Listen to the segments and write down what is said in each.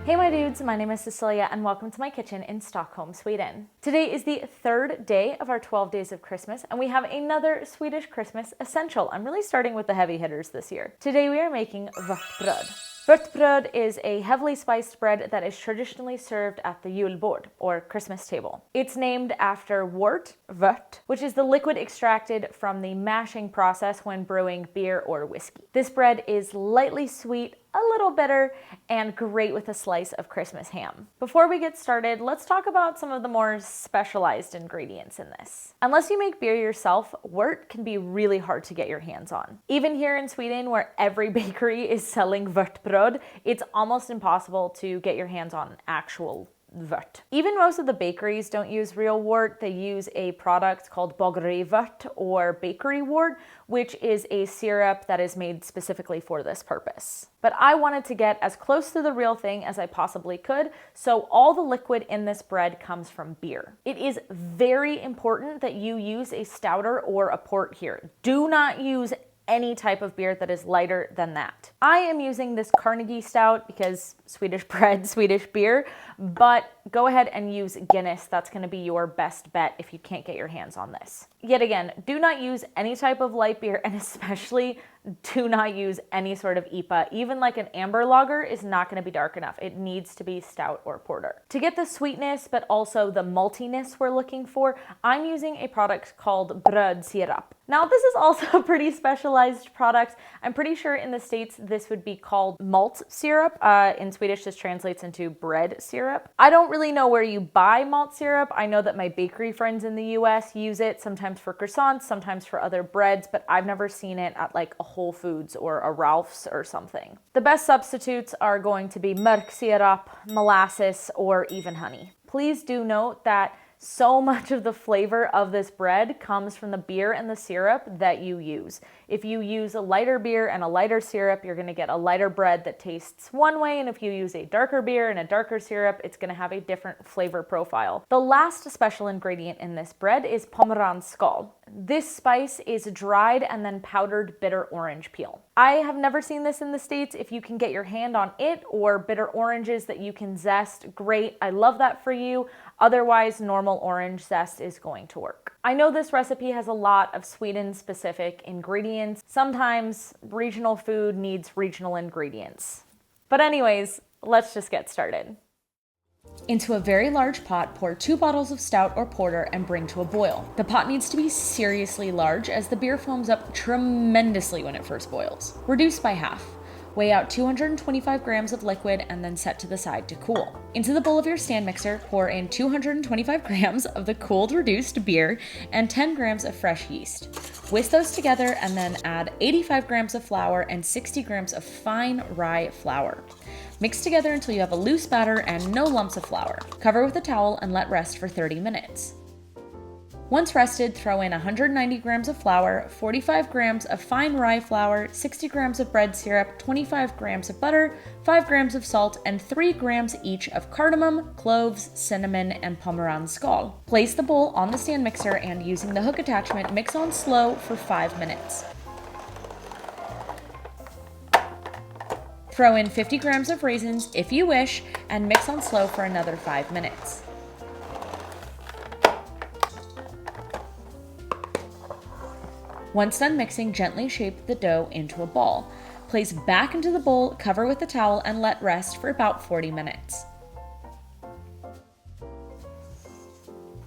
Hey my dudes, my name is Cecilia and welcome to my kitchen in Stockholm, Sweden. Today is the third day of our 12 days of Christmas and we have another Swedish Christmas essential. I'm really starting with the heavy hitters this year. Today we are making Vörtbröd. Vörtbröd is a heavily spiced bread that is traditionally served at the julbord, or Christmas table. It's named after Wort, Vört, which is the liquid extracted from the mashing process when brewing beer or whiskey. This bread is lightly sweet, a little bitter, and great with a slice of Christmas ham. Before we get started, let's talk about some of the more specialized ingredients in this. Unless you make beer yourself, wort can be really hard to get your hands on. Even here in Sweden, where every bakery is selling Vörtbröd, it's almost impossible to get your hands on actual Vört. Even most of the bakeries don't use real wort. They use a product called Vört or bakery wort, which is a syrup that is made specifically for this purpose. But I wanted to get as close to the real thing as I possibly could, so all the liquid in this bread comes from beer. It is very important that you use a stouter or a port here. Do not use any type of beer that is lighter than that. I am using this Carnegie Stout because Swedish bread, Swedish beer, but go ahead and use Guinness. That's gonna be your best bet if you can't get your hands on this. Yet again, do not use any type of light beer and especially do not use any sort of IPA. Even like an amber lager is not gonna be dark enough. It needs to be stout or porter. To get the sweetness, but also the maltiness we're looking for, I'm using a product called brödsirap. Now this is also a pretty specialized product. I'm pretty sure in the States this would be called malt syrup. In Swedish this translates into bread syrup. I don't really know where you buy malt syrup. I know that my bakery friends in the US use it, sometimes for croissants, sometimes for other breads, but I've never seen it at like a Whole Foods or a Ralph's or something. The best substitutes are going to be mörksirap, molasses, or even honey. Please do note that so much of the flavor of this bread comes from the beer and the syrup that you use. If you use a lighter beer and a lighter syrup, you're gonna get a lighter bread that tastes one way, and if you use a darker beer and a darker syrup, it's gonna have a different flavor profile. The last special ingredient in this bread is pomeranskal. This spice is dried and then powdered bitter orange peel. I have never seen this in the States. If you can get your hand on it or bitter oranges that you can zest, great. I love that for you. Otherwise, normal orange zest is going to work. I know this recipe has a lot of Sweden-specific ingredients. Sometimes regional food needs regional ingredients. But anyways, let's just get started. Into a very large pot, pour 2 bottles of stout or porter and bring to a boil. The pot needs to be seriously large as the beer foams up tremendously when it first boils. Reduce by half. Weigh out 225 grams of liquid and then set to the side to cool. Into the bowl of your stand mixer, pour in 225 grams of the cooled reduced beer and 10 grams of fresh yeast. Whisk those together and then add 85 grams of flour and 60 grams of fine rye flour. Mix together until you have a loose batter and no lumps of flour. Cover with a towel and let rest for 30 minutes. Once rested, throw in 190 grams of flour, 45 grams of fine rye flour, 60 grams of bread syrup, 25 grams of butter, 5 grams of salt, and 3 grams each of cardamom, cloves, cinnamon, and pomeranskal. Place the bowl on the stand mixer and using the hook attachment, mix on slow for 5 minutes. Throw in 50 grams of raisins if you wish, and mix on slow for another 5 minutes. Once done mixing, gently shape the dough into a ball. Place back into the bowl, cover with a towel, and let rest for about 40 minutes.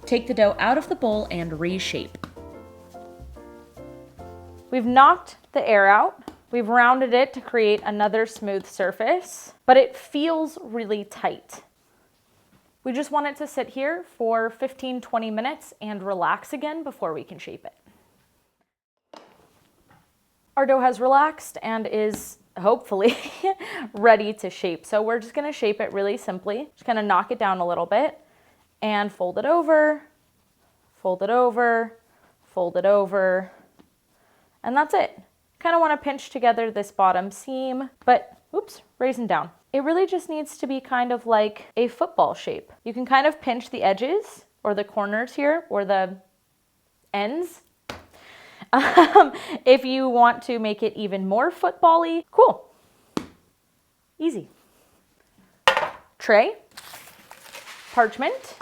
Take the dough out of the bowl and reshape. We've knocked the air out. We've rounded it to create another smooth surface, but it feels really tight. We just want it to sit here for 15-20 minutes and relax again before we can shape it. Our dough has relaxed and is hopefully ready to shape. So we're just gonna shape it really simply. Just gonna knock it down a little bit and fold it over, fold it over, fold it over, and that's it. Kind of want to pinch together this bottom seam, but oops, raising down. It really just needs to be kind of like a football shape. You can kind of pinch the edges or the corners here or the ends. If you want to make it even more football-y, cool. Easy. tray, parchment,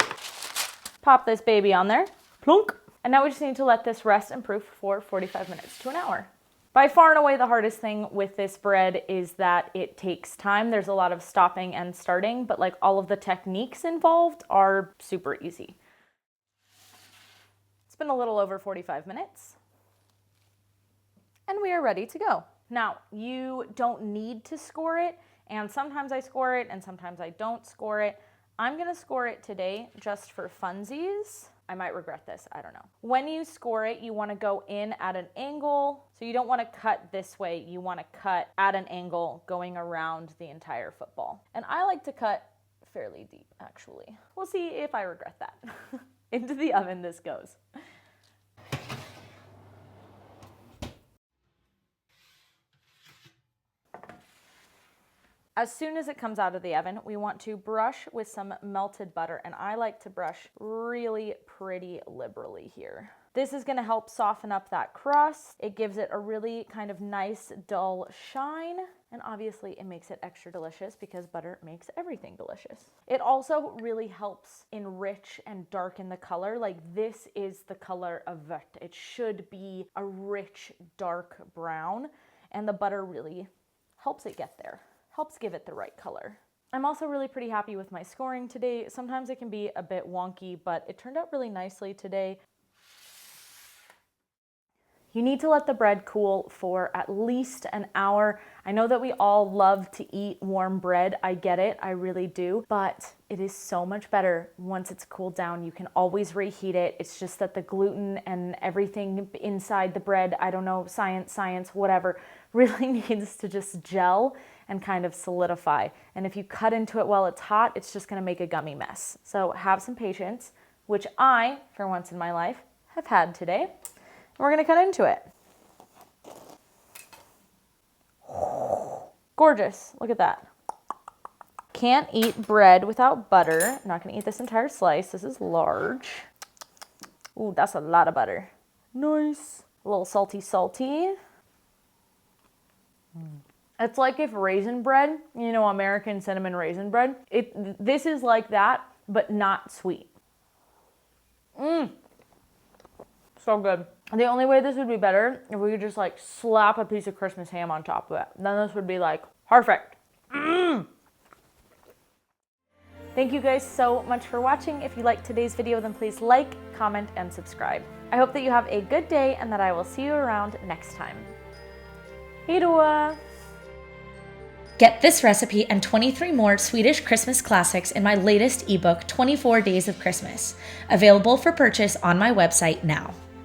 pop this baby on there, plunk. And now we just need to let this rest and proof for 45 minutes to an hour. By far and away the hardest thing with this bread is that it takes time. There's a lot of stopping and starting, but like all of the techniques involved are super easy. It's been a little over 45 minutes and we are ready to go. Now, you don't need to score it, and sometimes I score it and sometimes I don't score it. I'm gonna score it today just for funsies. I might regret this, I don't know. When you score it, you wanna go in at an angle. So you don't wanna cut this way, you wanna cut at an angle going around the entire football. And I like to cut fairly deep, actually. We'll see if I regret that. Into the oven this goes. As soon as it comes out of the oven, we want to brush with some melted butter, and I like to brush really pretty liberally here. This is gonna help soften up that crust. It gives it a really kind of nice, dull shine, and obviously it makes it extra delicious because butter makes everything delicious. It also really helps enrich and darken the color. Like, this is the color of Vört. It should be a rich, dark brown, and the butter really helps it get there. Helps give it the right color. I'm also really pretty happy with my scoring today. Sometimes it can be a bit wonky, but it turned out really nicely today. You need to let the bread cool for at least an hour. I know that we all love to eat warm bread. I get it, I really do, but it is so much better once it's cooled down. You can always reheat it. It's just that the gluten and everything inside the bread, I don't know, science, whatever, really needs to just gel and kind of solidify. And if you cut into it while it's hot, it's just gonna make a gummy mess. So have some patience, which I, for once in my life, have had today. And we're gonna cut into it. Gorgeous, look at that. Can't eat bread without butter. I'm not gonna eat this entire slice, this is large. Ooh, that's a lot of butter. Nice. A little salty. It's like if raisin bread, you know, American cinnamon raisin bread, this is like that, but not sweet. So good. The only way this would be better if we could just like slap a piece of Christmas ham on top of it. Then this would be like perfect. Thank you guys so much for watching. If you liked today's video, then please like, comment, and subscribe. I hope that you have a good day and that I will see you around next time. Hejdå! Get this recipe and 23 more Swedish Christmas classics in my latest ebook, 24 Days of Christmas, available for purchase on my website now.